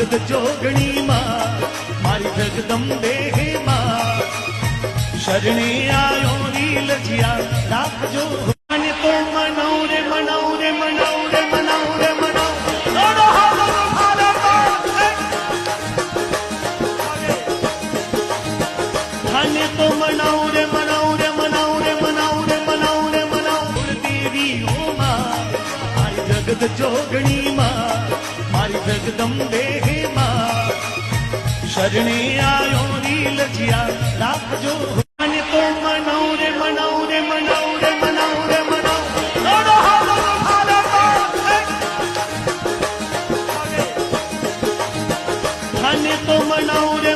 जगत जोगणी मां मारी जगदंबे हे मां शरणे आयो रील जिया राख जो ने तो मनाऊ रे मनाऊ रे मनाऊ रे मनाऊ रे मनाऊ दोड़ो हालो भारत थाने तो मनाऊ रे मनाऊ रे मनाऊ रे मनाऊ रे मनाऊ रे मनाऊ देवी हो मां मारी जगत जोगणी मां मारी जगदंबे हे मां शरणे आयो रील जिया राख जो ने तो मनाऊ रे मनाऊ रे मनाऊ रे मनाऊ रे मनाऊ दोड़ो हालो भारत थाने तो मनाऊ रे